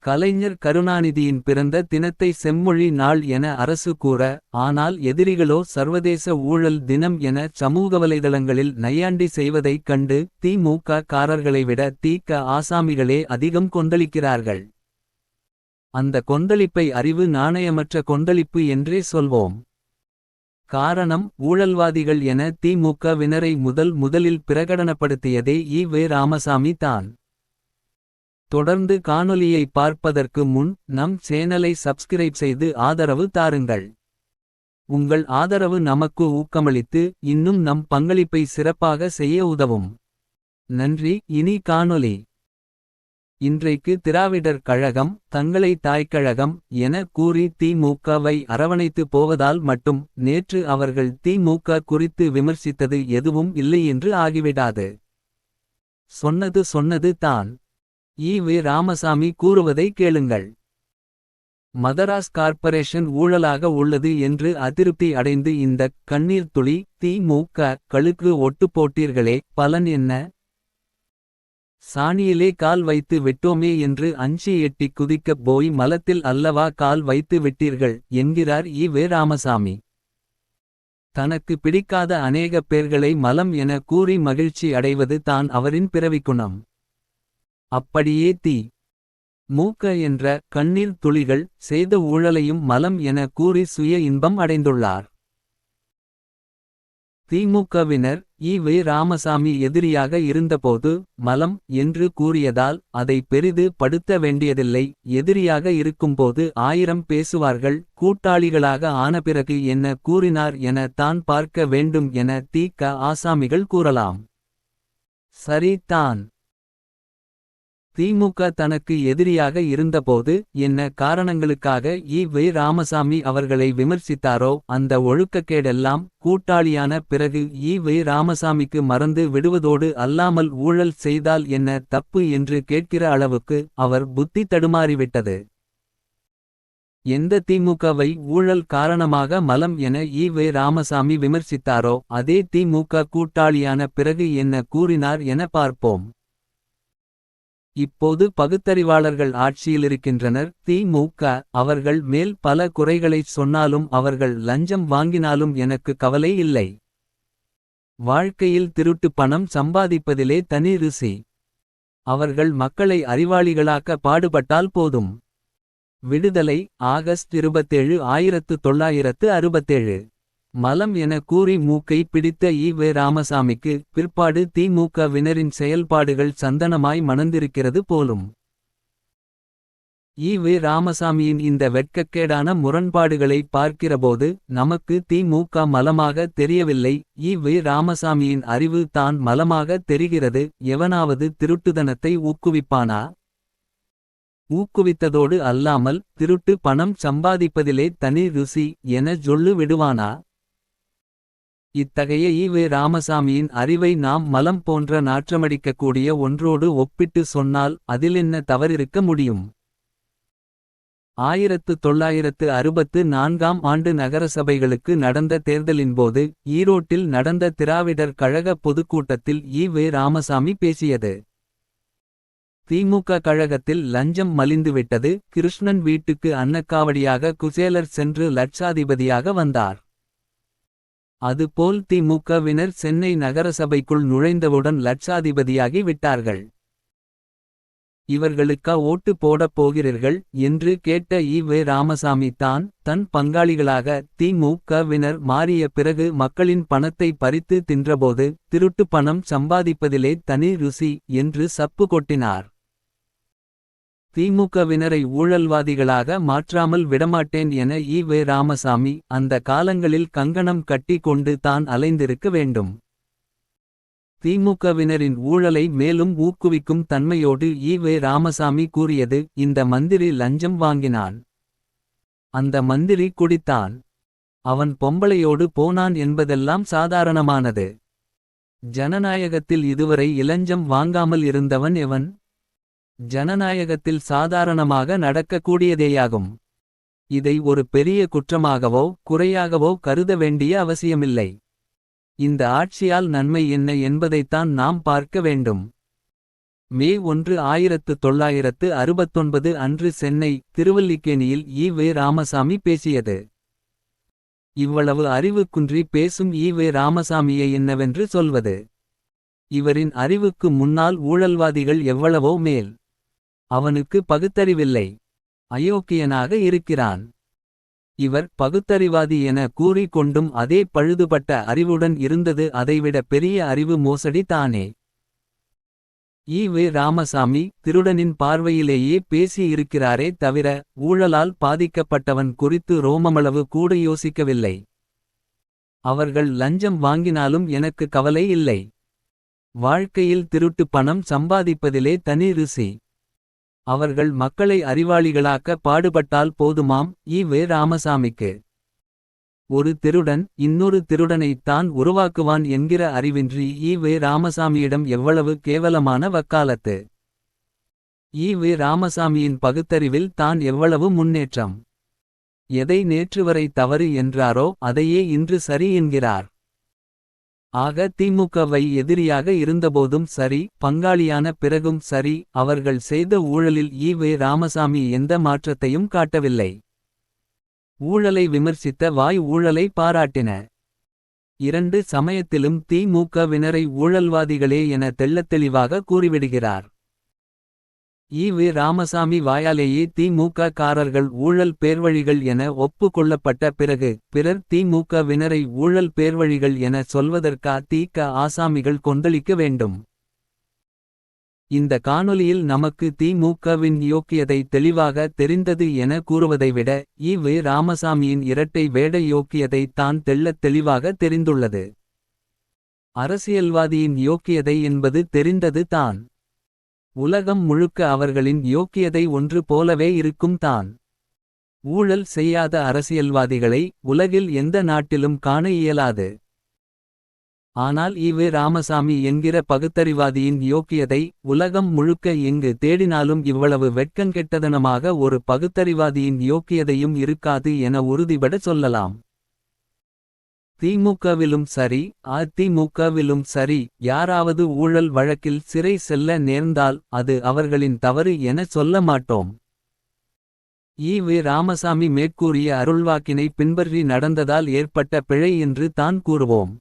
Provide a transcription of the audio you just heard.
கலைஞர் கருணாநிதியின் பிறந்த தினத்தை செம்மொழி நாள் என அரசு கூற. ஆனால் எதிரிகளோ சர்வதேச ஊழல் தினம் என சமூக வலைதளங்களில் நையாண்டி செய்வதைக் கண்டு திமுக காரர்களை விட தி.க. ஆசாமிகளே அதிகம் கொந்தளிக்கிறார்கள். அந்த கொந்தளிப்பை அறிவு நாணயமற்ற கொந்தளிப்பு என்றே சொல்வோம். காரணம் ஊழல்வாதிகள் என திமுகவினரை முதலில் பிரகடனப்படுத்தியதே ஈ.வே. ராமசாமி தான். தொடர்ந்து காணொளியை பார்ப்பதற்கு முன் நம் சேனலை சப்ஸ்கிரைப் செய்து ஆதரவு தாருங்கள். உங்கள் ஆதரவு நமக்கு ஊக்கமளித்து இன்னும் நம் பங்களிப்பை சிறப்பாக செய்ய உதவும். நன்றி. இனி காணொளி. இன்றைக்கு திராவிடர் கழகம் தங்களை தாய்க்கழகம் என கூறி திமுகவை அரவணைத்து போவதால் மட்டும் நேற்று அவர்கள் திமுக குறித்து விமர்சித்தது எதுவும் இல்லை என்று ஆகிவிடாது. சொன்னது தான். ஈ.வே. ராமசாமி கூறுவதை கேளுங்கள். மதராஸ் கார்ப்பரேஷன் ஊழலாக உள்ளது என்று அதிருப்தி அடைந்து இந்த கண்ணீர் துளி தி.மு.க. களுக்கு ஒட்டு போட்டீர்களே, பலன் என்ன? சாணியிலே கால் வைத்து விட்டோமே என்று அஞ்சி எட்டி குதிக்கப் போய் மலத்தில் அல்லவா கால் வைத்து விட்டீர்கள் என்கிறார் ஈ.வே. ராமசாமி. தனக்கு பிடிக்காத அநேக பேர்களை மலம் என கூறி மகிழ்ச்சி அடைவது தான் அவரின் பிறவிக்குணம். அப்படியே தி.மு.க. என்ற கண்ணீர் துளிகள் செய்த ஊழலையும் மலம் என கூறி சுய இன்பம் அடைந்துள்ளார். திமுகவினர் ஈ.வே. ராமசாமி எதிரியாக இருந்தபோது மலம் என்று கூறியதால் அதை பெரிது படுத்த வேண்டியதில்லை. எதிரியாக இருக்கும்போது 1000 பேசுவார்கள். கூட்டாளிகளாக ஆன பிறகு என்ன கூறினார் என தான் பார்க்க வேண்டும் என தி.க. ஆசாமிகள் கூறலாம். சரி தான். திமுக தனக்கு எதிரியாக இருந்தபோது என்ன காரணங்களுக்காக ஈ.வே. ராமசாமி அவர்களை விமர்சித்தாரோ அந்த ஒழுக்கக்கேடெல்லாம் கூட்டாளியான பிறகு ஈ.வே. ராமசாமிக்கு மறந்து விடுவதோடு அல்லாமல் ஊழல் செய்தால் என்ன தப்பு என்று கேட்கிற அளவுக்கு அவர் புத்தி தடுமாறிவிட்டது. எந்த திமுகவை ஊழல் காரணமாக மலம் என ஈ.வே. ராமசாமி விமர்சித்தாரோ அதே திமுக கூட்டாளியான பிறகு என்ன கூறினார் என பார்ப்போம். இப்போது பகுத்தறிவாளர்கள் ஆட்சியிலிருக்கின்றனர். தி.மு.க. அவர்கள் மேல் பல குறைகளைச் சொன்னாலும் அவர்கள் லஞ்சம் வாங்கினாலும் எனக்கு கவலை இல்லை. வாழ்க்கையில் திருட்டு பணம் சம்பாதிப்பதிலே தனி ருசி. அவர்கள் மக்களை அறிவாளிகளாக்க பாடுபட்டால் போதும். விடுதலை ஆகஸ்ட் 27, 1967. மலம் என கூறி மூக்கை பிடித்த ஈ.வே. ராமசாமிக்கு பிற்பாடு திமுகவினரின் செயல்பாடுகள் சந்தனமாய் மணந்திருக்கிறது போலும். ஈ.வே. ராமசாமியின் இந்த வெட்கக்கேடான முரண்பாடுகளை பார்க்கிறபோது நமக்கு திமுக மலமாக தெரியவில்லை. ஈ.வே. ராமசாமியின் அறிவு தான் மலமாக தெரிகிறது. எவனாவது திருட்டுதனத்தை ஊக்குவிப்பானா? ஊக்குவித்ததோடு அல்லாமல் திருட்டு பணம் சம்பாதிப்பதிலே தனி ருசி என சொல்லு விடுவானா? இத்தகைய ஈ.வே. ராமசாமியின் அறிவை நாம் மலம் போன்ற நாற்றமடிக்கக்கூடிய ஒன்றோடு ஒப்பிட்டு சொன்னால் அதிலென்ன தவறிருக்க முடியும்? 1964ஆம் ஆண்டு நகரசபைகளுக்கு நடந்த தேர்தலின்போது ஈரோட்டில் நடந்த திராவிடர் கழக பொதுக்கூட்டத்தில் ஈ.வே. ராமசாமி பேசியது. திமுக கழகத்தில் லஞ்சம் மலிந்துவிட்டது. கிருஷ்ணன் வீட்டுக்கு அன்னக்காவடியாக குசேலர் சென்று லட்சாதிபதியாக வந்தார். அதுபோல் திமுகவினர் சென்னை நகரசபைக்குள் நுழைந்தவுடன் லட்சாதிபதியாகி விட்டார்கள். இவர்களுக்கா ஓட்டு போடப் போகிறீர்கள் என்று கேட்ட ஈ.வே. ராமசாமி தான் தன் பங்காளிகளாக தி.மு.க.வினர் மாறிய பிறகு மக்களின் பணத்தை பறித்து தின்றபோது திருட்டு பணம் சம்பாதிப்பதிலே தனி ருசி என்று சப்பு கொட்டினார். திமுகவினரை ஊழல்வாதிகளாக மாற்றாமல் விடமாட்டேன் என ஈ.வே. ராமசாமி அந்த காலங்களில் கங்கணம் கட்டி கொண்டு தான் அலைந்திருக்க வேண்டும். திமுகவினரின் ஊழலை மேலும் ஊக்குவிக்கும் தன்மையோடு ஈ.வே. ராமசாமி கூறியது இந்த மந்திரி லஞ்சம் வாங்கினான். அந்த மந்திரி குடித்தான். அவன் பொம்பளையோடு போனான் என்பதெல்லாம் சாதாரணமானது. ஜனநாயகத்தில் இதுவரை இலஞ்சம் வாங்காமல் இருந்தவன் எவன்? ஜனநாயகத்தில் சாதாரணமாக நடக்கக்கூடியதேயாகும். இதை ஒரு பெரிய குற்றமாகவோ குறையாகவோ கருத வேண்டிய அவசியமில்லை. இந்த ஆட்சியால் நன்மை என்ன என்பதைத்தான் நாம் பார்க்க வேண்டும். மே 1 1969 அன்று சென்னை திருவல்லிக்கேணியில் ஈ.வே. ராமசாமி பேசியது. இவ்வளவு அறிவு குன்றி பேசும் ஈ.வே. ராமசாமியை என்னவென்று சொல்வது. இவரின் அறிவுக்கு முன்னால் ஊழல்வாதிகள் எவ்வளவோ மேல். அவனுக்கு பகுத்தறிவில்லை. அயோக்கியனாக இருக்கிறான். இவர் பகுத்தறிவாதி என கூறிக் கொண்டும் அதே பழுதுபட்ட அறிவுடன் இருந்தது அதைவிட பெரிய அறிவு மோசடி தானே. ஈ.வே. ராமசாமி திருடனின் பார்வையிலேயே பேசி இருக்கிறாரே தவிர ஊழலால் பாதிக்கப்பட்டவன் குறித்து ரோமமளவு கூட யோசிக்கவில்லை. அவர்கள் லஞ்சம் வாங்கினாலும் எனக்கு கவலை இல்லை. வாழ்க்கையில் திருட்டு பணம் சம்பாதிப்பதிலே தனி ருசி. அவர்கள் மக்களை அறிவாளிகளாக்க பாடுபட்டால் போதுமாம் ஈ.வே. ராமசாமிக்கு. ஒரு திருடன் இன்னொரு திருடனைத் தான் உருவாக்குவான் என்கிற அறிவின்றி ஈ.வே. ராமசாமியிடம் எவ்வளவு கேவலமான வக்காலத்து. ஈ.வே. ராமசாமியின் பகுத்தறிவில் தான் எவ்வளவு முன்னேற்றம். எதை நேற்றுவரை தவறு என்றாரோ அதையே இன்று சரி என்கிறார். ஆக திமுகவை எதிரியாக இருந்தபோதும் சரி பங்காளியான பிறகும் சரி அவர்கள் செய்த ஊழலில் ஈ.வே. ராமசாமி எந்த மாற்றத்தையும் காட்டவில்லை. ஊழலை விமர்சித்த வாய் ஊழலை பாராட்டின. இரண்டு சமயத்திலும் திமுகவினரை ஊழல்வாதிகளே என தெள்ளத்தெளிவாக கூறிவிடுகிறார். ஈ.வே. ராமசாமி வாயாலேயே திமுக காரர்கள் ஊழல் பேர்வழிகள் என ஒப்பு கொள்ளப்பட்ட பிறகு பிறர் திமுகவினரை ஊழல் பேர்வழிகள் என சொல்வதற்கா தி.க. ஆசாமிகள் கொந்தளிக்க வேண்டும். இந்த காணொளியில் நமக்கு திமுகவின் யோக்கியதை தெளிவாக தெரிந்தது என கூறுவதை விட ஈ.வே. ராமசாமியின் இரட்டை வேட யோக்கியதை தான் தெள்ளத் தெளிவாக தெரிந்துள்ளது. அரசியல்வாதியின் யோக்கியதை என்பது தெரிந்தது தான். உலகம் முழுக்க அவர்களின் யோக்கியதை ஒன்று போலவே இருக்கும் தான். ஊழல் செய்யாத அரசியல்வாதிகளை உலகில் எந்த நாட்டிலும் காண இயலாது. ஆனால் ஈ.வே. ராமசாமி என்கிற பகுத்தறிவாதியின் யோக்கியதை உலகம் முழுக்க எங்கு தேடினாலும் இவ்வளவு வெட்கங்கெட்டதனமாக ஒரு பகுத்தறிவாதியின் யோக்கியதையும் இருக்காது என உறுதிபட சொல்லலாம். திமுகவிலும் சரி அதிமுகவிலும் சரி யாராவது ஊழல் வழக்கில் சிறை செல்ல நேர்ந்தால் அது அவர்களின் தவறு என சொல்ல மாட்டோம். ஈ.வே. ராமசாமி மேற்கூறிய அருள்வாக்கினை பின்பற்றி நடந்ததால் ஏற்பட்ட பிழை என்று தான் கூறுவோம்.